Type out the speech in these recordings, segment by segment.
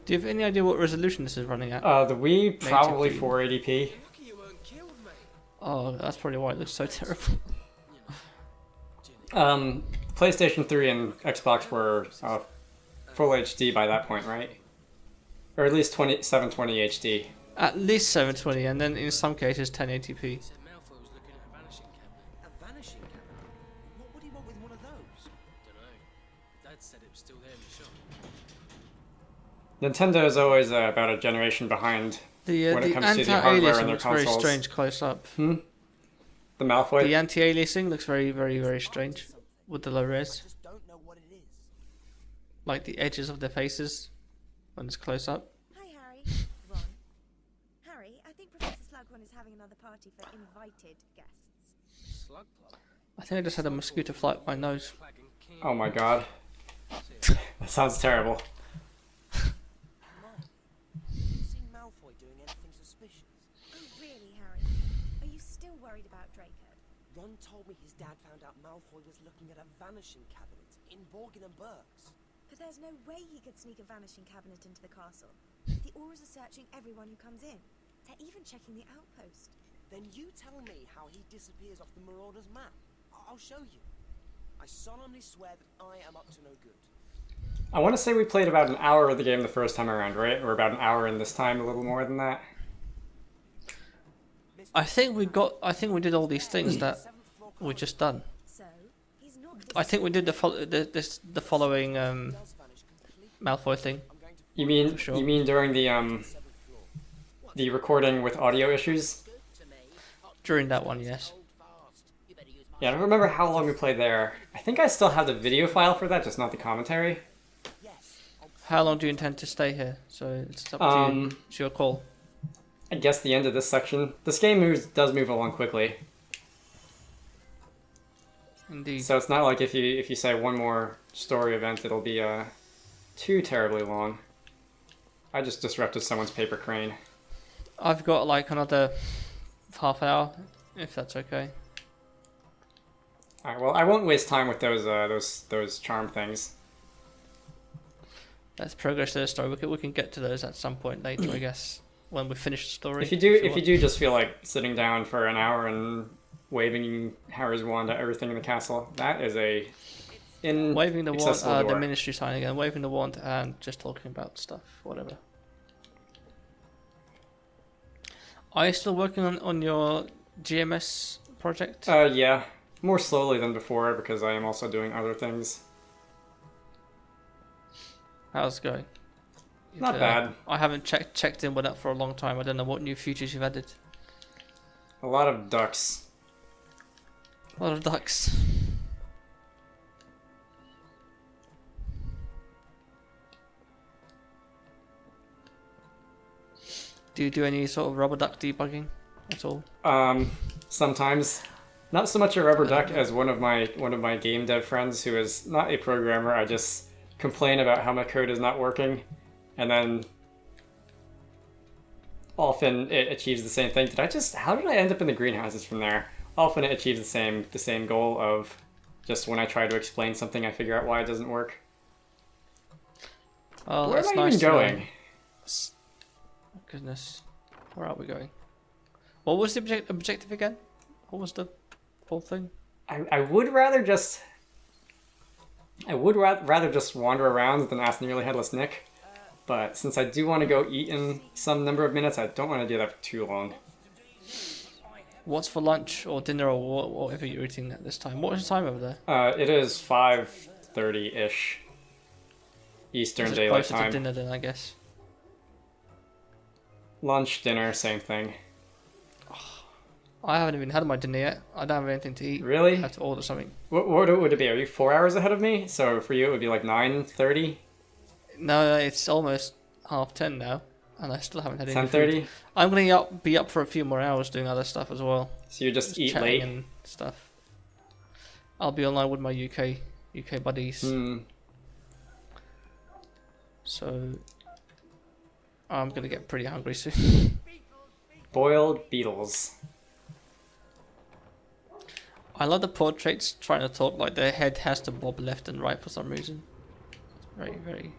Do you have any idea what resolution this is running at? The Wii probably Natively. 480p. Oh, that's probably why it looks so terrible. PlayStation 3 and Xbox were full HD by that point, right? Or at least 720 HD. At least 720, and then in some cases 1080p. A vanishing cabinet? What would he want with one of those? Dunno. Dad said it was still there in the shop. Nintendo is always about a generation behind The when it comes to the hardware anti-aliasing in their looks very consoles. strange close up. The Malfoy? The anti-aliasing looks very, very, very strange with the low res. Just don't know what it is. Like the edges of their faces when it's close up. Hi, Harry. Ron. Harry, I think Professor Slughorn is having another party for invited guests. Slug plug. I think I just had a mosquito fly up my nose. Oh my god. That sounds terrible. Mom, have you seen Malfoy doing anything suspicious? Oh, really, Harry? Are you still worried about Draco? Ron told me his dad found out Malfoy was looking at a vanishing cabinet in Borgin and Burke's. But there's no way he could sneak a vanishing cabinet into the castle. The Aurors are searching everyone who comes in. They're even checking the outpost. Then you tell me how he disappears off the Marauder's map. I'll show you. I solemnly swear that I am up to no good. I want to say we played about an hour of the game the first time around, right? Or about an hour in this time, a little more than that. I think we did all these things that we just done. So, he's not... I think we did the following Does vanish completely. Malfoy thing. I'm going to Sure. You mean during the 7th floor. the recording with audio issues? During that one, yes. Yeah, I don't remember how long we played there. I think I still have the video file for that, just not the commentary. Yes. How long do you intend to stay here? So it's up to you. It's your call. I guess the end of this section. This game does move along quickly, Indeed. so it's not like if you say one more story event, it'll be too terribly long. I just disrupted someone's paper crane. I've got like another half hour, if that's okay. All right, well, I won't waste time with those charm things. Let's progress to the story. We can get to those at some point later, I guess, when we finish the story. If you do just feel like sitting down for an hour and waving Harry's wand at everything in the castle, that is waving the wand, accessible the door. ministry sign again. Waving the wand and just talking about stuff, whatever. Are you still working on your GMS project? Yeah, more slowly than before because I am also doing other things. How's it going? Not bad. I haven't checked in with that for a long time. I don't know what new features you've added. A lot of ducks. A lot of ducks. Do you do any sort of rubber duck debugging at all? Sometimes, not so much a rubber duck as one of my game dev friends who is not a programmer. I just complain about how my code is not working, and then often it achieves the same thing. How did I end up in the greenhouses from there? Often it achieves the same goal of just when I try to explain something, I figure out why it doesn't work. Oh, Where that's am I nice even to know. going? Goodness, where are we going? What was the objective again? What was the whole thing? I would rather just wander around than ask Nearly Headless Nick, but since I do want to go eat in some number of minutes, I don't want to do that for too long. What's for lunch or dinner or whatever you're eating at this time? What is the time over there? It is 5:30-ish Eastern Is it Daylight closer Time. to dinner then, I guess. Lunch, dinner, same thing. I haven't even had my dinner yet. I don't have anything to eat. Really? I have to order something. What would it be? Are you 4 hours ahead of me? So for you, it would be like 9:30, No, it's almost 10:30 now, and I still haven't had any 10:30. food. I'm gonna be up for a few more hours doing other stuff as well. So you just eat Chatting late. and stuff. I'll be online with my UK buddies. So I'm gonna get pretty hungry soon. Boiled beetles. I love the portraits trying to talk like their head has to bob left and right for some reason. Very, very.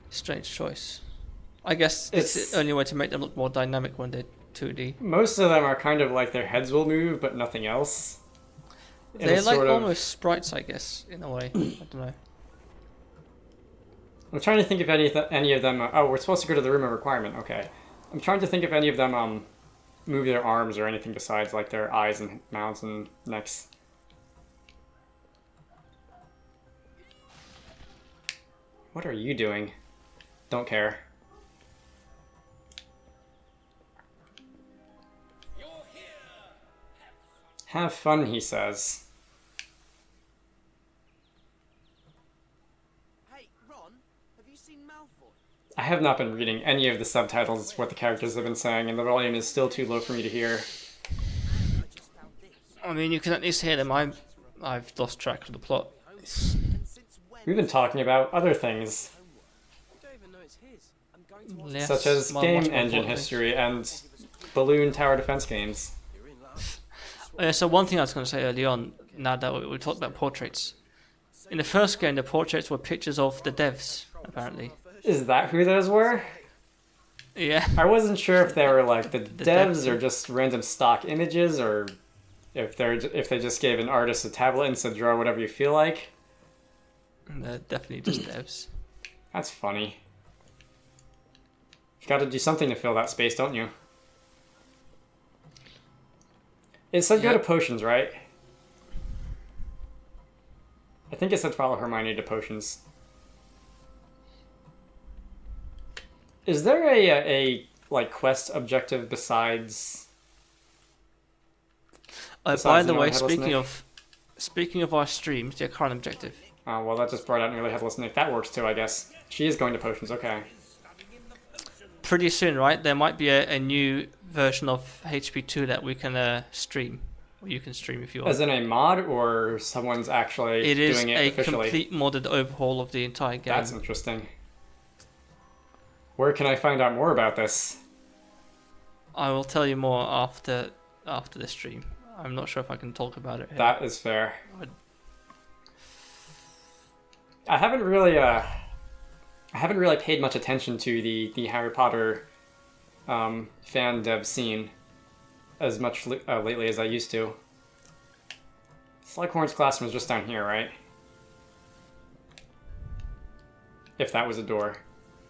Strange choice. I guess it's the only way to make them look more dynamic when they're 2D. Most of them are kind of like their heads will move, but nothing else. They're like almost sprites, I guess, in a way. I don't know. I'm trying to think if any of them. Oh, we're supposed to go to the room of requirement. Okay. I'm trying to think if any of them move their arms or anything besides like their eyes and mouths and necks. What are you doing? Don't care. Have fun, he says. Hey, Ron, have you seen Malfoy? I have not been reading any of the subtitles, what the characters have been saying, and the volume is still too low for me to hear. I just found this. I mean, you can at least hear them. I've lost track of the plot. And since when? We've been talking about other things, I don't even know it's his. I'm going to watch Yes, such as much game more engine importantly. history and balloon tower defense games. You're in love. So one thing I was going to say early on, now that we talked about portraits. In the first game, the portraits were pictures of the devs, apparently. Is that who those were? Yeah. I wasn't sure if they were like the devs devs. or just random stock images, or if they just gave an artist a tablet and said draw whatever you feel like. They're definitely just devs. That's funny. You got to do something to fill that space, don't you? It said go to Yep. potions, right? I think it said follow Hermione to potions. Is there a like quest objective besides? By Besides the the way, Headless Nick? speaking of our streams, the current objective. Oh, well, that just brought out nearly headless Nick. That works too, I guess. She is going to potions. Okay. Pretty soon, right? There might be a new version of HP2 that we can stream. Or you can stream if you want. As in a mod, or someone's actually It is doing it a officially? complete modded overhaul of the entire game. That's interesting. Where can I find out more about this? I will tell you more after the stream. I'm not sure if I can talk about it here. That is fair. I'd- I haven't really paid much attention to the Harry Potter fan dev scene as much lately as I used to. Slughorn's classroom is just down here, right? If that was a door.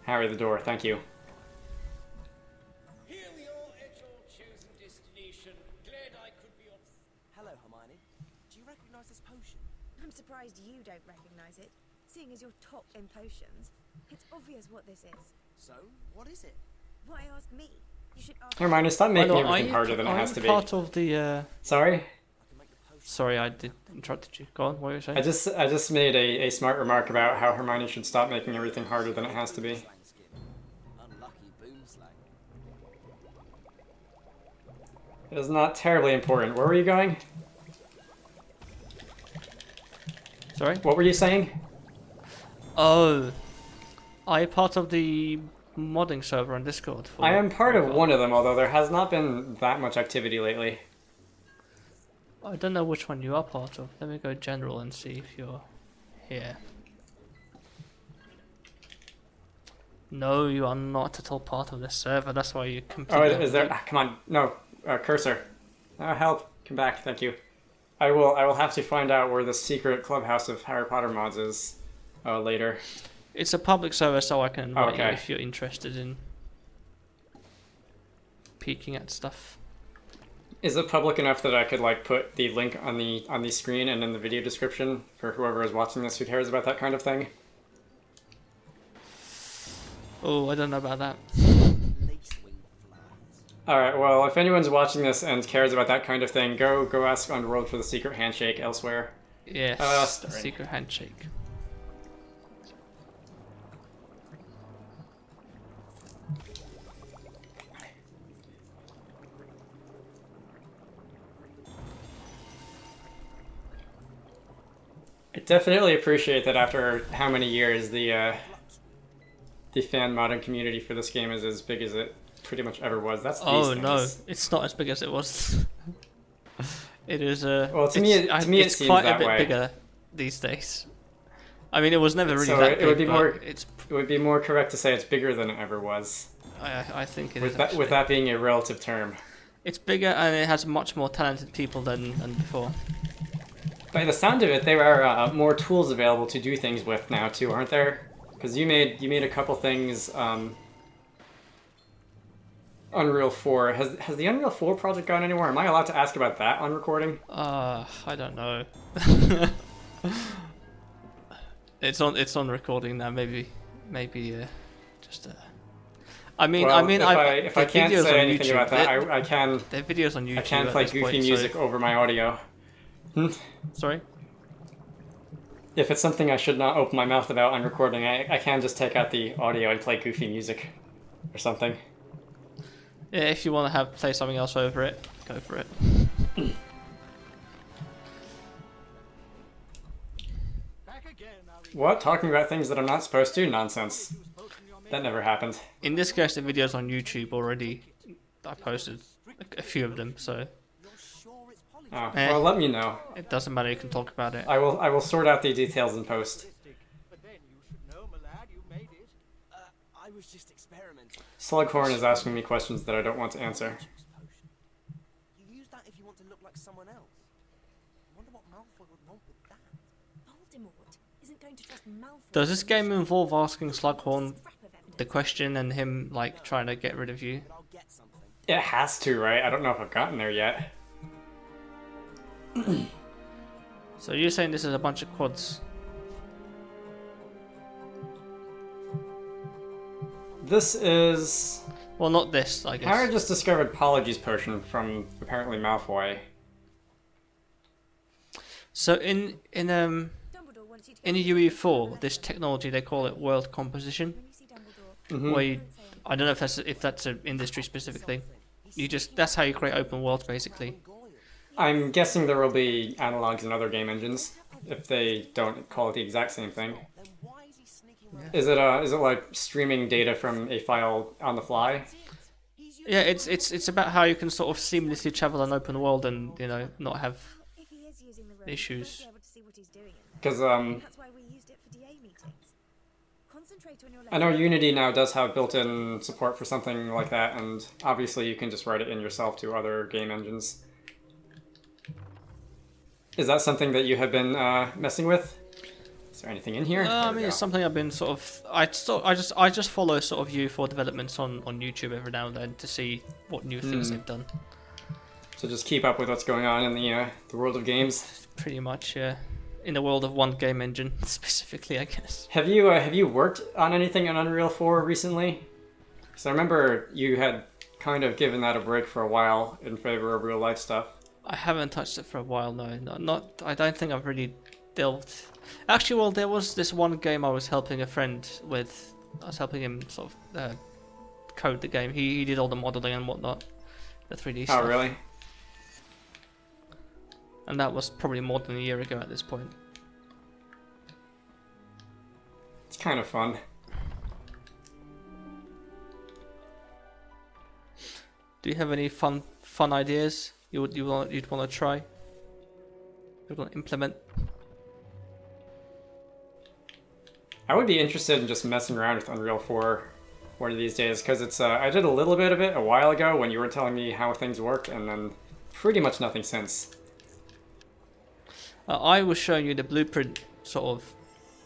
Harry, the door. Thank you. Here we are at your chosen destination. Glad I could be of... Hello, Hermione. Do you recognise this potion? I'm surprised you don't recognise it, seeing as you're top in potions. It's obvious what this is. So, what is it? Why ask me? You should ask. Hermione, stop By making the way, everything harder than it has to be. part of the... Sorry? I can make the potion. Sorry, I did interrupted you. Go on, what were you saying? I just made a smart remark about how Hermione should stop making everything harder than it has to be. Slang skin. Unlucky boom slang. It is not terribly important. Where were you going? Sorry? What were you saying? Oh. Are you part of the modding server on Discord? For I am part of Unworld? one of them, although there has not been that much activity lately. I don't know which one you are part of. Let me go general and see if you're here. No, you are not at all part of this server. That's why you Oh, completely. is there? Ah, come on, no, cursor. Help! Come back, thank you. I will have to find out where the secret clubhouse of Harry Potter mods is later. It's a public server, so I can invite you Okay. if you're interested in peeking at stuff. Is it public enough that I could like put the link on the screen and in the video description for whoever is watching this who cares about that kind of thing? Oh, I don't know about that. Lacewing flowers. All right. Well, if anyone's watching this and cares about that kind of thing, go ask Unworld for the secret handshake elsewhere. Yes, Starring. secret handshake. I definitely appreciate that after how many years the fan modding community for this game is as big as it pretty much ever was. That's these Oh things. no, it's not as big as it was. It is Well, to me, it it's seems quite a that bit way. bigger these days. I mean, it was never really So that it big, would be but more. it's. It would be more correct to say it's bigger than it ever was. I think it With is. that, Actually. with that being a relative term. It's bigger and it has much more talented people than before. By the sound of it, there are more tools available to do things with now too, aren't there? Because you made a couple things. Unreal 4. Has the Unreal 4 project gone anywhere? Am I allowed to ask about that on recording? I don't know. It's on recording now. Maybe just. I mean, Well, if I the can't videos say on anything YouTube, about that, I can there are videos on YouTube. I can at play this goofy point, music over my audio. Sorry. If it's something I should not open my mouth about on recording, I can just take out the audio and play goofy music or something. Yeah, if you want to play something else over it, go for it. What? Talking about things that I'm not supposed to? Nonsense. That never happened. In this case, the videos on YouTube already. I posted a few of them, so Oh, well, let me know. it doesn't matter. You can talk about it. I will sort out the details in post. But then you should know, my lad, you made it. I was just experimenting. Slughorn is asking me questions that I don't want to answer. You use that if you want to look like someone else. I wonder what Malfoy would want with that. Voldemort isn't going to trust Malfoy. Does this game involve asking Slughorn Scrap of evidence. the question and him like trying to get rid of you? But I'll get something. It has to, right? I don't know if I've gotten there yet. So you're saying this is a bunch of quads? This is... Well, not this, I guess. Harry just discovered Polyjuice Potion from apparently Malfoy. So in Dumbledore wants you to in UE4, this technology they call it world composition, when you see Dumbledore. Mhm. where you, I don't know if that's an industry specific thing. That's how you create open worlds basically. I'm guessing there will be analogs in other game engines, if they don't call it the exact same thing. Then why is he sneaking around? Is it like streaming data from a file on the fly? He's Yeah, it's about how you can sort of seamlessly travel an open world and not have. If he is using the room, Issues. you won't be able to see what he's doing in there. Because That's why we used it for DA meetings. Concentrate on your I know lesson. Unity now does have built-in support for something like that, and obviously you can just write it in yourself to other game engines. Is that something that you have been messing with? Is there anything in here? There I we mean, go. it's something I've been sort of. I just follow sort of UE4 developments on YouTube every now and then to see what new things they've done. So just keep up with what's going on in the world of games. Pretty much, yeah. In the world of one game engine specifically, I guess. Have you worked on anything in Unreal 4 recently? Because I remember you had kind of given that a break for a while in favor of real life stuff. I haven't touched it for a while, no. Not. I don't think I've really delved. Actually, well, there was this one game I was helping a friend with. I was helping him sort of code the game. He did all the modeling and whatnot, the 3D stuff. Oh, really? And that was probably more than a year ago at this point. It's kind of fun. Do you have any fun ideas you'd want to try? You'd want to implement? I would be interested in just messing around with Unreal 4 one of these days, because it's I did a little bit of it a while ago when you were telling me how things work, and then pretty much nothing since. I was showing you the blueprint sort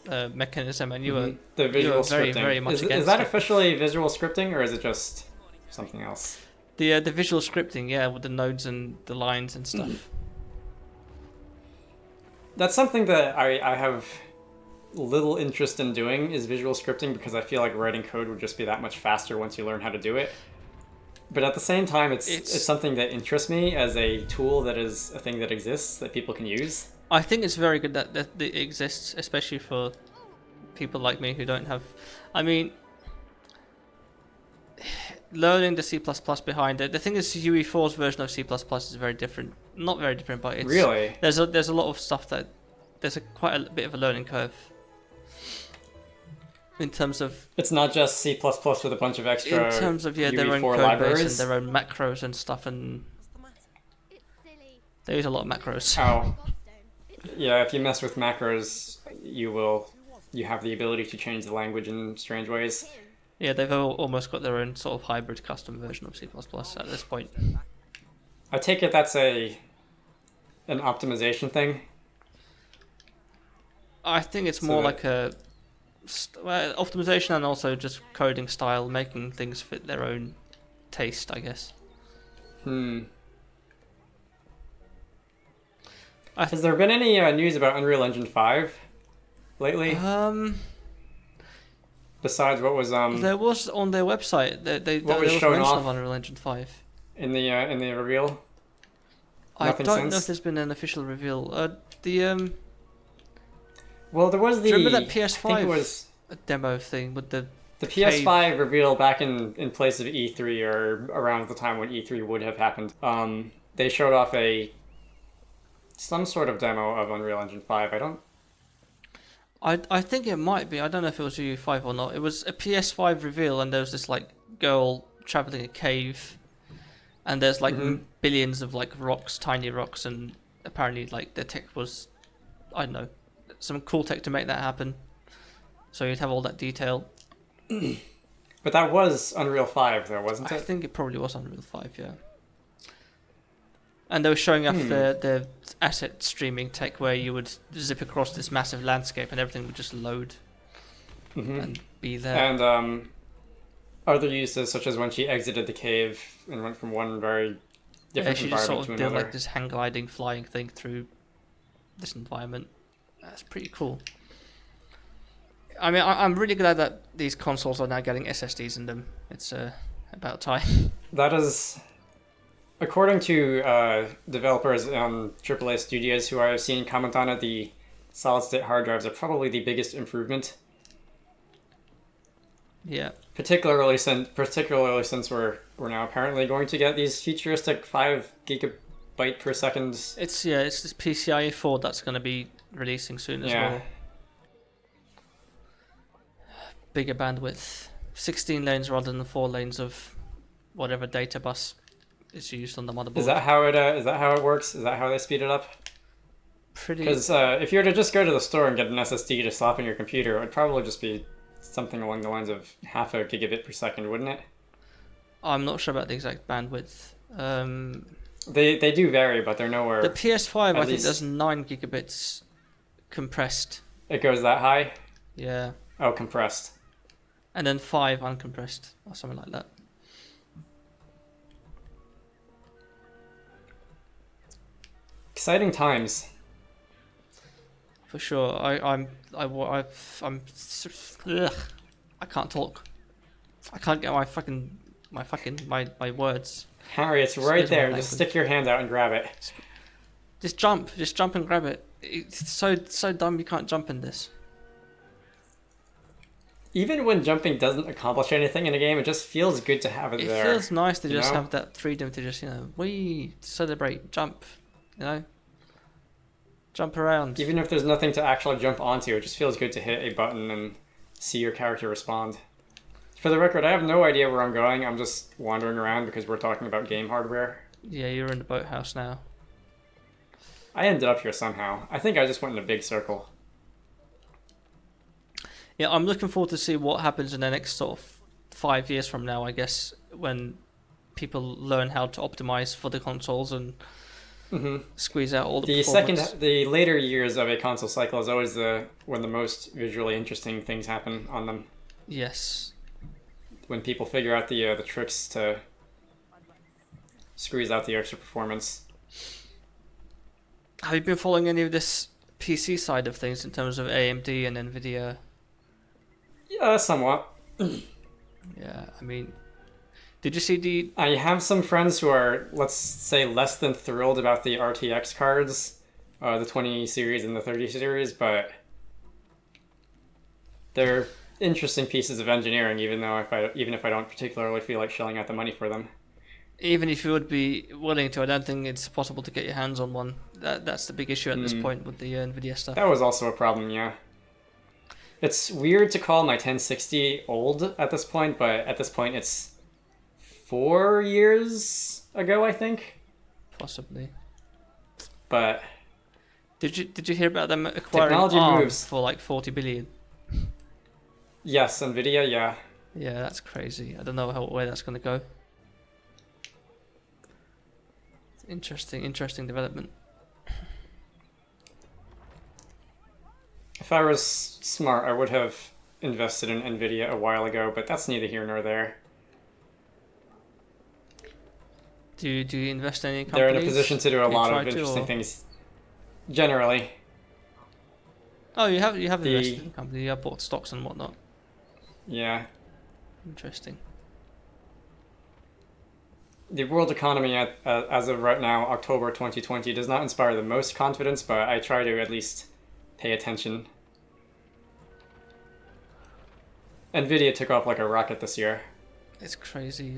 of mechanism, and you were The visual very, scripting. very much is against that it. officially visual scripting, or is it just something else? the visual scripting, yeah, with the nodes and the lines and stuff. That's something that I have little interest in doing, is visual scripting, because I feel like writing code would just be that much faster once you learn how to do it. But at the same time, it's something that interests me as a tool that is a thing that exists that people can use. I think it's very good that it exists, especially for people like me who don't have. I mean, learning the C++ behind it. The thing is, UE4's version of C++ is very different. Not very different, but it's Really? there's a lot of stuff that there's quite a bit of a learning curve in terms of It's not just C++ with a bunch of extra their own UE4 code base libraries. and their own macros and stuff, and What's the matter? It's silly. they use a lot of macros. Oh, Godstone. yeah, if you mess with macros, you will Who was you have the ability to change the language in strange ways. Yeah, they've almost got their own sort of hybrid custom version of C++ at this point. I take it that's an optimization thing. I think it's more like a optimization and also just coding style, making things fit their own taste, I guess. Has there been any news about Unreal Engine 5 lately? Besides what was there was on their website. There was shown mention off of Unreal Engine 5. in the reveal? Nothing I don't know if there's been an official reveal. Well, there was the. Do you remember that PS5 I think it was demo thing with the PS5 reveal back in place of E3 or around the time when E3 would have happened. They showed off some sort of demo of Unreal Engine 5. I think it might be. I don't know if it was UE5 or not. It was a PS5 reveal, and there was this like girl traveling a cave, and there's like billions of like rocks, tiny rocks, and apparently like the tech was, I don't know, some cool tech to make that happen. So you'd have all that detail. But that was Unreal 5, though, wasn't it? I think it probably was Unreal 5, yeah. And they were showing off the asset streaming tech where you would zip across this massive landscape and everything would just load and be there. And other uses, such as when she exited the cave and went from one very different she just environment sort of to did another. like this hang gliding, flying thing through this environment. That's pretty cool. I mean, I'm really glad that these consoles are now getting SSDs in them. It's about time. That is, according to developers on AAA studios who I've seen comment on it, the solid-state hard drives are probably the biggest improvement. Yeah. Particularly since we're now apparently going to get these futuristic 5 gigabyte per second. It's this PCIe 4 that's going to be releasing soon as well. Bigger bandwidth, 16 lanes rather than 4 lanes of whatever data bus is used on the motherboard. Is that how it works? Is that how they speed it up? Pretty. Because if you were to just go to the store and get an SSD to slap in your computer, it would probably just be something along the lines of half a gigabit per second, wouldn't it? I'm not sure about the exact bandwidth. They do vary, but they're nowhere. The PS5, I think, least- there's 9 gigabits compressed. It goes that high? Yeah. Oh, compressed. And then 5 uncompressed, or something like that. Exciting times. For sure. I'm ugh, I can't talk. I can't get my words. Harry, it's right Excuse my there. language. Just stick your hand out and grab it. Just jump and grab it. It's so dumb you can't jump in this. Even when jumping doesn't accomplish anything in a game, it just feels good to have it there. It feels nice to you just know? have that freedom to just, celebrate, jump, jump around. Even if there's nothing to actually jump onto, it just feels good to hit a button and see your character respond. For the record, I have no idea where I'm going. I'm just wandering around because we're talking about game hardware. Yeah, you're in the boathouse now. I ended up here somehow. I think I just went in a big circle. Yeah, I'm looking forward to see what happens in the next sort of 5 years from now, I guess, when people learn how to optimize for the consoles and squeeze out all the performance. The later years of a console cycle is always when the most visually interesting things happen on them. Yes. When people figure out the tricks to squeeze out the extra performance. Have you been following any of this PC side of things in terms of AMD and Nvidia? Yeah, somewhat. Yeah, I mean, did you see the... I have some friends who are, let's say, less than thrilled about the RTX cards, the 20 series and the 30 series, but they're interesting pieces of engineering, even if I don't particularly feel like shelling out the money for them. Even if you would be willing to, I don't think it's possible to get your hands on one. That's the big issue at this point with the Nvidia stuff. That was also a problem, yeah. It's weird to call my 1060 old at this point, but at this point it's 4 years ago, I think. Possibly. But did you hear about them acquiring technology ARM moves. for like 40 billion? Yes, Nvidia, yeah. Yeah, that's crazy. I don't know where that's going to go. Interesting development. If I was smart, I would have invested in Nvidia a while ago, but that's neither here nor there. Do you invest in any companies? They're in a position to do a Do you lot try of to, interesting or- things. Generally, Oh, you have The- invested in a company. You have bought stocks and whatnot. yeah. Interesting. The world economy as of right now, October 2020, does not inspire the most confidence, but I try to at least pay attention. Nvidia took off like a rocket this year. It's crazy.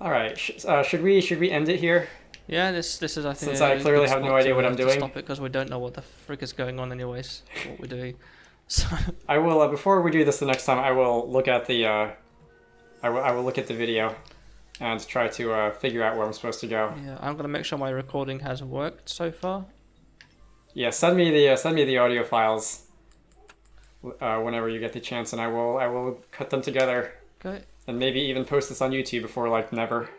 All right, should we end it here? Yeah, this is I think. Since a I clearly good have no spot idea what I'm to doing. Stop it because we don't know what the frick is going on, anyways. What we're doing. So I will before we do this the next time. I will look at the I will look at the video and try to figure out where I'm supposed to go. yeah, I'm gonna make sure my recording has worked so far. Yeah, send me the audio files whenever you get the chance, and I will cut them together Okay. and maybe even post this on YouTube before like never.